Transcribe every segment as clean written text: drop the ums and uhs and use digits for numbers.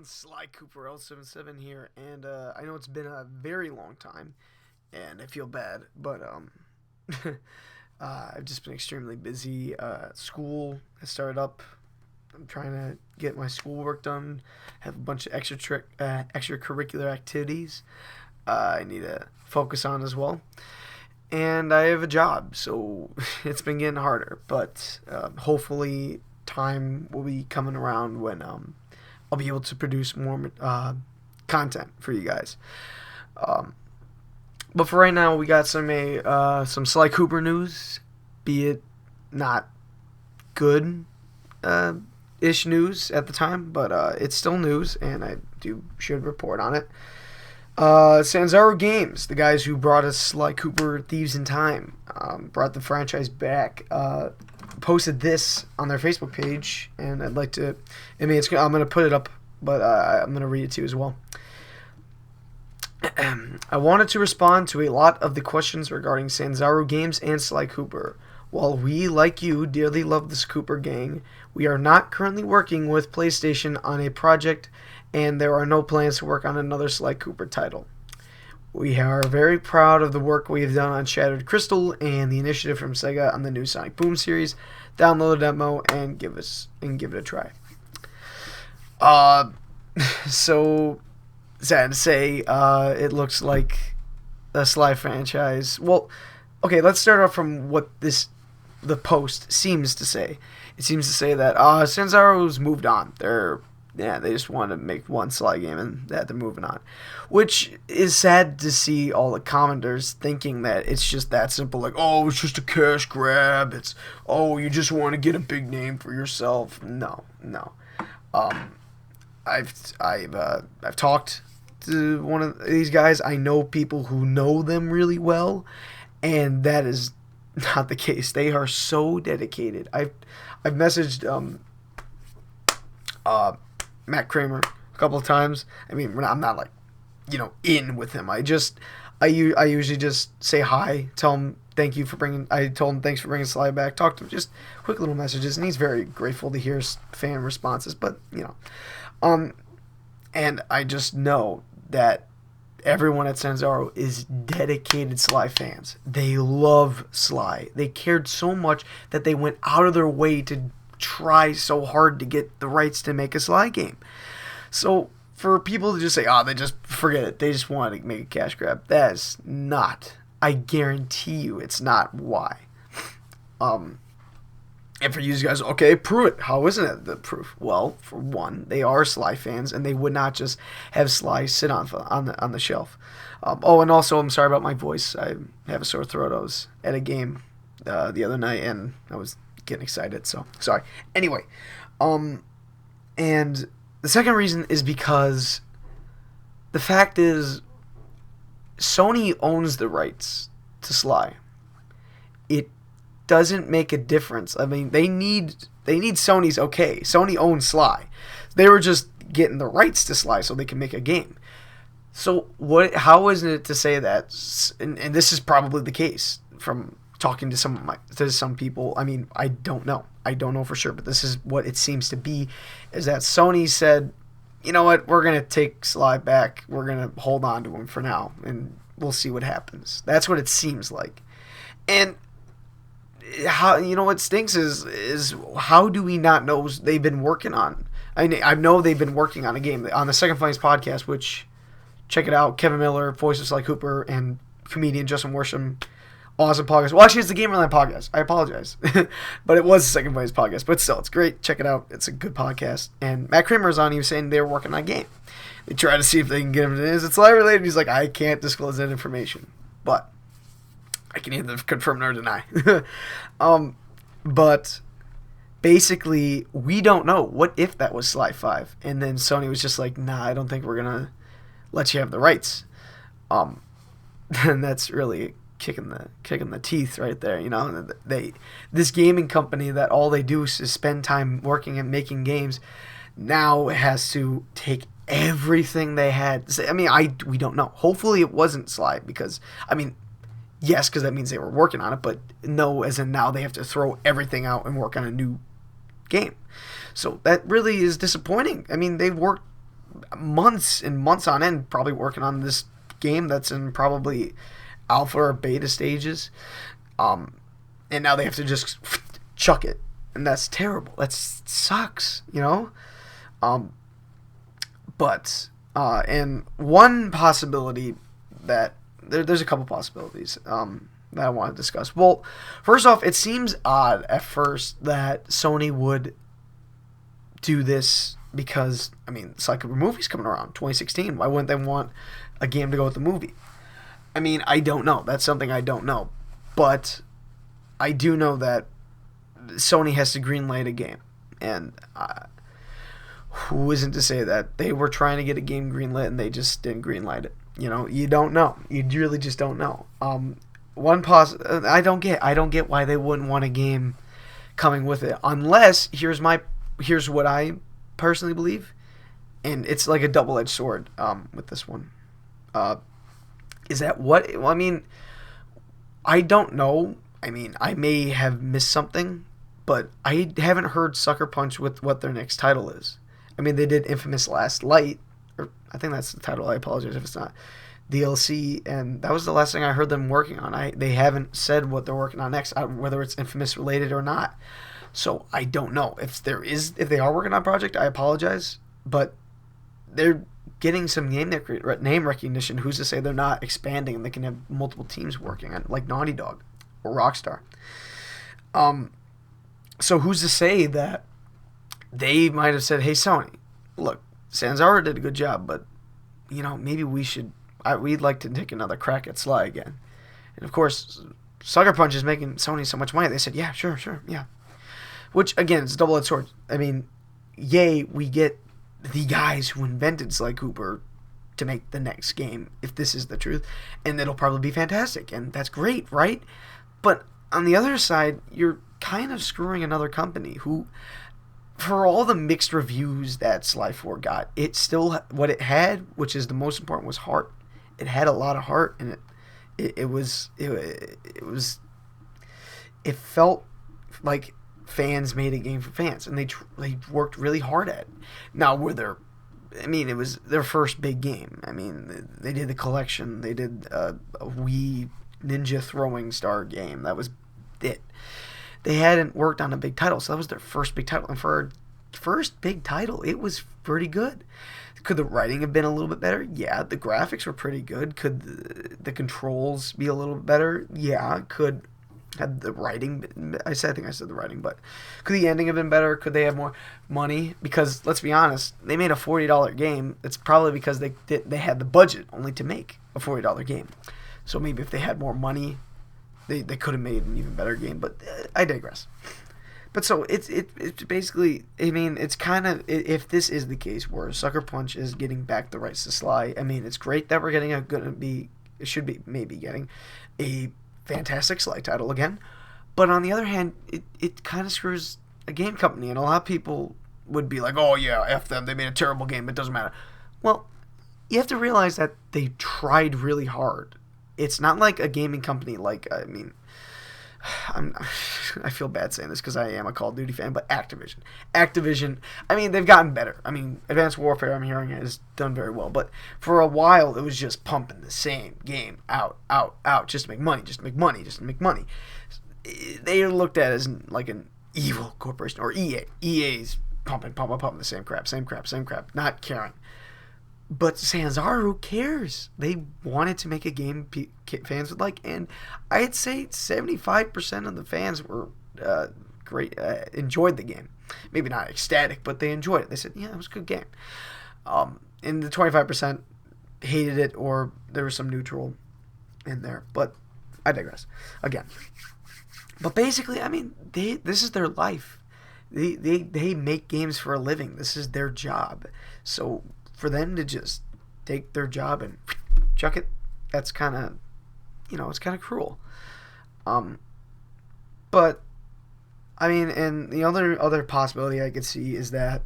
everyone, Sly Cooper L77 here, and I know it's been a very long time, and I feel bad, but I've just been extremely busy. School has started up. I'm trying to get my schoolwork done, have a bunch of extracurricular activities I need to focus on as well, and I have a job, so it's been getting harder, but hopefully time will be coming around when I'll be able to produce more content for you guys. But for right now, we got some Sly Cooper news, be it not good ish news at the time, but it's still news, and I should report on it. Sanzaru Games, the guys who brought us Sly Cooper Thieves in Time, brought the franchise back, posted this on their Facebook page, and I'm going to put it up, but I'm going to read it to you as well. I wanted to respond to a lot of the questions regarding Sanzaru Games and Sly Cooper. While we, like you, dearly love this Cooper gang, we are not currently working with PlayStation on a project, and there are no plans to work on another Sly Cooper title. We are very proud of the work we have done on Shattered Crystal and the initiative from Sega on the new Sonic Boom series. Download a demo and give it a try. So sad to say, it looks like the Sly franchise. Well, okay, let's start off from what the post seems to say. It seems to say that Sanzaru's moved on. They just wanted to make one Sly game and that they're moving on. Which is sad to see all the commenters thinking that it's just that simple, like, oh, it's just a cash grab. It's, oh, you just want to get a big name for yourself. No. I've talked to one of these guys. I know people who know them really well, and that is not the case. They are so dedicated. I've messaged Matt Kramer a couple of times. I mean, I'm not like, in with him. I usually just say hi, tell him I told him thanks for bringing Sly back, talk to him, just quick little messages, and he's very grateful to hear fan responses, but, and I just know that everyone at Sanzaru is dedicated Sly fans. They love Sly. They cared so much that they went out of their way to try so hard to get the rights to make a Sly game. So for people to just say, they just forget it, they just want to make a cash grab, that is not, I guarantee you it's not why. And for you guys, okay, prove it. How isn't it the proof? Well, for one, they are Sly fans, and they would not just have Sly sit on the shelf. And also, I'm sorry about my voice. I have a sore throat. I was at a game the other night, and I was getting excited, so sorry. Anyway, and the second reason is because the fact is Sony owns the rights to Sly. It doesn't make a difference. I mean, they need Sony's okay. Sony owns Sly. They were just getting the rights to Sly so they can make a game. So how isn't it to say that, and this is probably the case from talking to some people. I mean, I don't know for sure, but this is what it seems to be, is that Sony said, you know what, we're going to take Sly back. We're going to hold on to him for now, and we'll see what happens. That's what it seems like. And how, what stinks is how do we not know they've been working on? I know they've been working on a game on the Second Flames podcast, which, check it out, Kevin Miller, voice of Sly Cooper, and comedian Justin Worsham. Awesome podcast. Well, actually, it's the Gamerland Podcast. I apologize. But it was the Second Flames podcast. But still, it's great. Check it out. It's a good podcast. And Matt Kramer is on. He was saying they were working on a game. They try to see if they can get him to is it Sly related. He's like, I can't disclose that information. But I can either confirm nor deny. But basically, we don't know. What if that was Sly 5? And then Sony was just like, nah, I don't think we're going to let you have the rights. And that's really kicking the teeth right there, this gaming company that all they do is spend time working and making games now has to take everything they had. I mean, we don't know. Hopefully it wasn't Sly, because yes, because that means they were working on it, but no, as in now they have to throw everything out and work on a new game. So that really is disappointing. I mean, they've worked months and months on end probably working on this game that's in probably alpha or beta stages. And now they have to just chuck it. And that's terrible. That sucks, you know? And one possibility that... There's a couple possibilities that I want to discuss. Well, first off, it seems odd at first that Sony would do this because, I mean, it's like a movie's coming around, 2016. Why wouldn't they want a game to go with the movie? I mean, I don't know. That's something I don't know. But I do know that Sony has to greenlight a game. And who isn't to say that they were trying to get a game greenlit and they just didn't greenlight it? You know, you don't know. You really just don't know. I don't get why they wouldn't want a game coming with it, unless here's what I personally believe, and it's like a double-edged sword with this one. Is that what? Well, I mean, I don't know. I mean, I may have missed something, but I haven't heard Sucker Punch with what their next title is. I mean, they did Infamous Last Light, or I think that's the title. I apologize if it's not. DLC, and that was the last thing I heard them working on. They haven't said what they're working on next, whether it's Infamous related or not. So I don't know if they are working on a project. I apologize, but they're getting some name recognition. Who's to say they're not expanding and they can have multiple teams working on, like Naughty Dog or Rockstar? So who's to say that they might have said, "Hey Sony, look, Sanzaru did a good job, but you know, maybe we'd like to take another crack at Sly again." And of course, Sucker Punch is making Sony so much money. They said, "Yeah, sure, yeah." Which again, it's a double-edged sword. I mean, yay, we get the guys who invented Sly Cooper to make the next game, if this is the truth, and it'll probably be fantastic, and that's great, right? But on the other side, you're kind of screwing another company who, for all the mixed reviews that Sly 4 got, it still, what it had, which is the most important, was heart. It had a lot of heart, and it felt like fans made a game for fans, and they worked really hard at it. Now, it was their first big game. I mean, they did the collection. They did a Wii Ninja Throwing Star game. That was it. They hadn't worked on a big title, so that was their first big title. And for a first big title, it was pretty good. Could the writing have been a little bit better? Yeah. The graphics were pretty good. Could the controls be a little bit better? Yeah. Had the writing... I think I said the writing, but could the ending have been better? Could they have more money? Because, let's be honest, they made a $40 game. It's probably because they had the budget only to make a $40 game. So maybe if they had more money, they could have made an even better game, but I digress. But so it's basically, I mean, it's kind of, if this is the case where Sucker Punch is getting back the rights to Sly, I mean, it's great that we're getting maybe getting a fantastic Sly title again. But on the other hand, it kind of screws a game company, and a lot of people would be like, "Oh yeah, F them, they made a terrible game, it doesn't matter." Well, you have to realize that they tried really hard. It's not like a gaming company I feel bad saying this because I am a Call of Duty fan, but Activision, I mean, they've gotten better. I mean, Advanced Warfare, I'm hearing, has done very well, but for a while, it was just pumping the same game out, just to make money, just to make money. They are looked at as like an evil corporation, or EA. EA's pumping the same crap, not caring. But Sanzaru cares. They wanted to make a game fans would like, and I'd say 75% of the fans were great, enjoyed the game. Maybe not ecstatic, but they enjoyed it. They said, "Yeah, it was a good game." And the 25% hated it, or there was some neutral in there. But I digress. Again. But basically, I mean, this is their life. They make games for a living. This is their job. So for them to just take their job and chuck it, that's kind of, it's kind of cruel. But I mean, and the other possibility I could see is that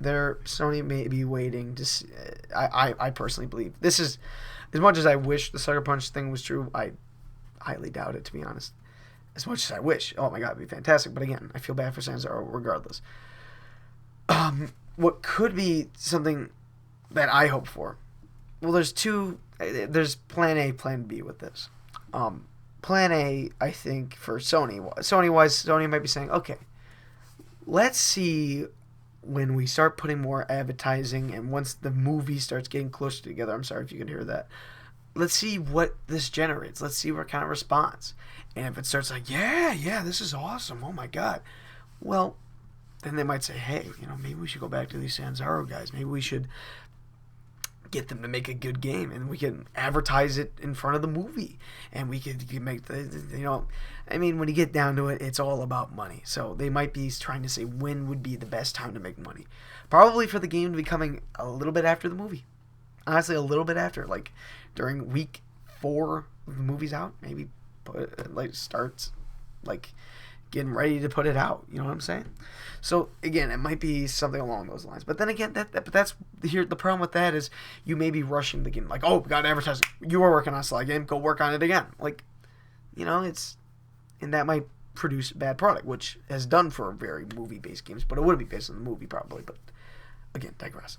Sony may be waiting to see. I personally believe this is, as much as I wish the Sucker Punch thing was true, I highly doubt it, to be honest. As much as I wish, oh my god, it'd be fantastic. But again, I feel bad for Sanzaru regardless. what could be something that I hope for. Well, there's plan A, plan B with this. Plan A, I think, for Sony might be saying, okay, let's see when we start putting more advertising and once the movie starts getting closer together. I'm sorry if you can hear that. Let's see what this generates. Let's see what kind of response. And if it starts like, yeah, this is awesome. Oh my God. Well, then they might say, hey, maybe we should go back to these Sanzaru guys. Maybe we should get them to make a good game, and we can advertise it in front of the movie, and we could make when you get down to it, it's all about money. So they might be trying to say when would be the best time to make money. Probably for the game to be coming a little bit after the movie. Honestly, a little bit after, like during week 4 of the movie's out, maybe starts getting ready to put it out. You know what I'm saying? So again, it might be something along those lines. But then again, that's here. The problem with that is you may be rushing the game. Like, oh, we got to advertise. You were working on a Sly game. Go work on it again. And that might produce a bad product, which has done for very movie-based games. But it would be based on the movie probably. But again, digress.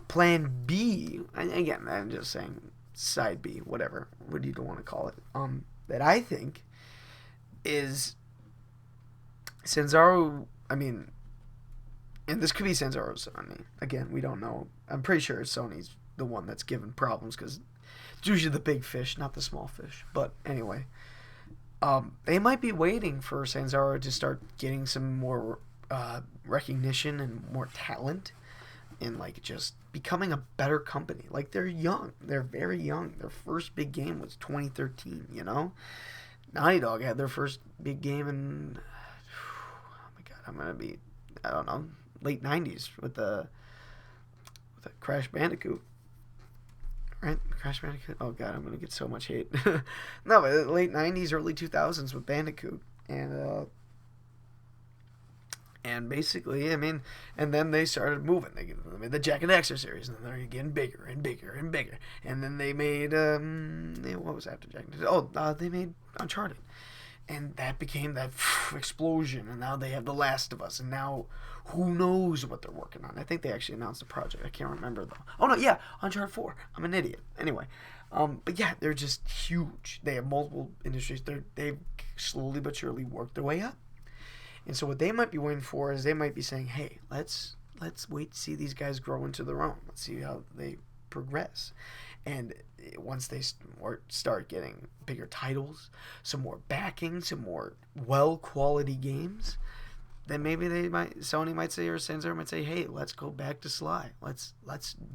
Plan B. Again, I'm just saying side B, whatever you don't want to call it. That I think is Sanzaru, and this could be Sanzaru Sony. Again, we don't know. I'm pretty sure Sony's the one that's given problems because it's usually the big fish, not the small fish. But anyway, they might be waiting for Sanzaru to start getting some more recognition and more talent and just becoming a better company. They're young. They're very young. Their first big game was 2013, Naughty Dog had their first big game in... I'm gonna be, I don't know, late 90s with the Crash Bandicoot, right? Crash Bandicoot. Oh God, I'm gonna get so much hate. No, but late 90s, early 2000s with Bandicoot, and basically, and then they started moving. They made the Jak and Daxter series, and then they're getting bigger and bigger and bigger. And then they made what was after Jak and Daxter? They made Uncharted. And that became that explosion, and now they have The Last of Us, and now who knows what they're working on. I think they actually announced a project. I can't remember, though. Oh, no, yeah, Uncharted 4. I'm an idiot. Anyway, but yeah, they're just huge. They have multiple industries. They've slowly but surely worked their way up. And so what they might be waiting for is they might be saying, hey, let's wait to see these guys grow into their own. Let's see how they progress. And once they start getting bigger titles, some more backing, some more well-quality games, then maybe Sony might say, or Sanzaru might say, hey, let's go back to Sly. Let's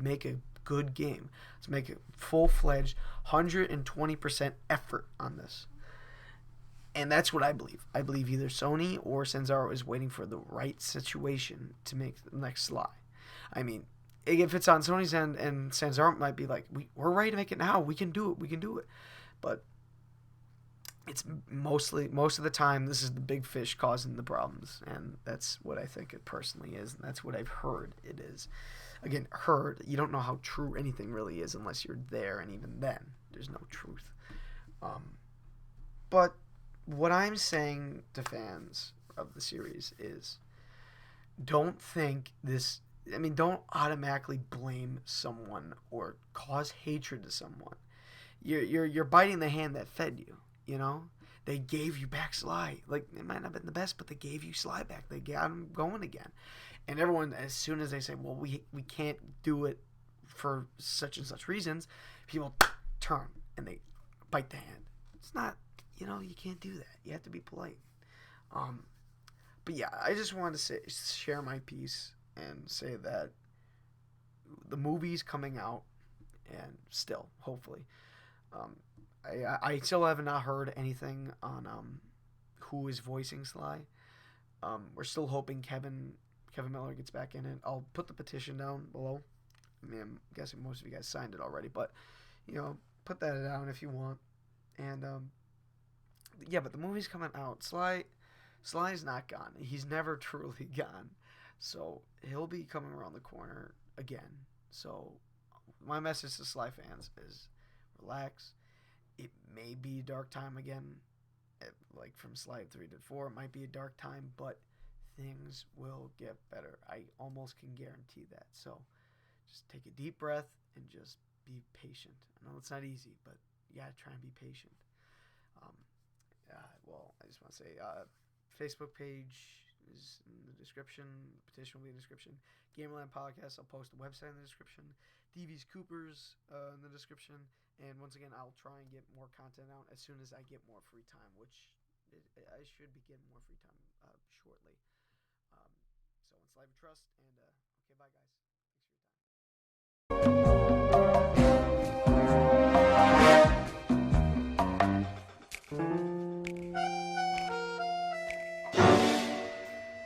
make a good game. Let's make a full-fledged 120% effort on this. And that's what I believe. I believe either Sony or Sanzaru is waiting for the right situation to make the next Sly. If it's on Sony's end, and Sanzaru might be like, we're ready to make it now. We can do it. But it's most of the time, this is the big fish causing the problems. And that's what I think it personally is. And that's what I've heard it is. Again, heard, you don't know how true anything really is unless you're there. And even then, there's no truth. But what I'm saying to fans of the series is, don't automatically blame someone or cause hatred to someone. You're biting the hand that fed you. They gave you back Sly. It might not have been the best, but they gave you Sly back. They got him going again. And everyone, as soon as they say, well, we can't do it for such and such reasons, people turn and they bite the hand. It's not, you can't do that. You have to be polite. But yeah, I just wanted to share my piece and say that the movie's coming out, and still, hopefully, I still have not heard anything on who is voicing Sly. We're still hoping Kevin Miller gets back in it. I'll put the petition down below. I'm guessing most of you guys signed it already, but put that down if you want. And yeah, but the movie's coming out. Sly's not gone. He's never truly gone. So he'll be coming around the corner again. So my message to Sly fans is relax. It may be a dark time again. From Sly 3 to 4, it might be a dark time, but things will get better. I almost can guarantee that. So just take a deep breath and just be patient. I know it's not easy, but you gotta try and be patient. Well, I just want to say, Facebook page is in the description. The petition will be in the description. Gamerland Podcast, I'll post the website in the description. Devious Copers in the description. And once again, I'll try and get more content out as soon as I get more free time, which I should be getting more free time shortly. So it's Life of Trust, and okay, bye guys.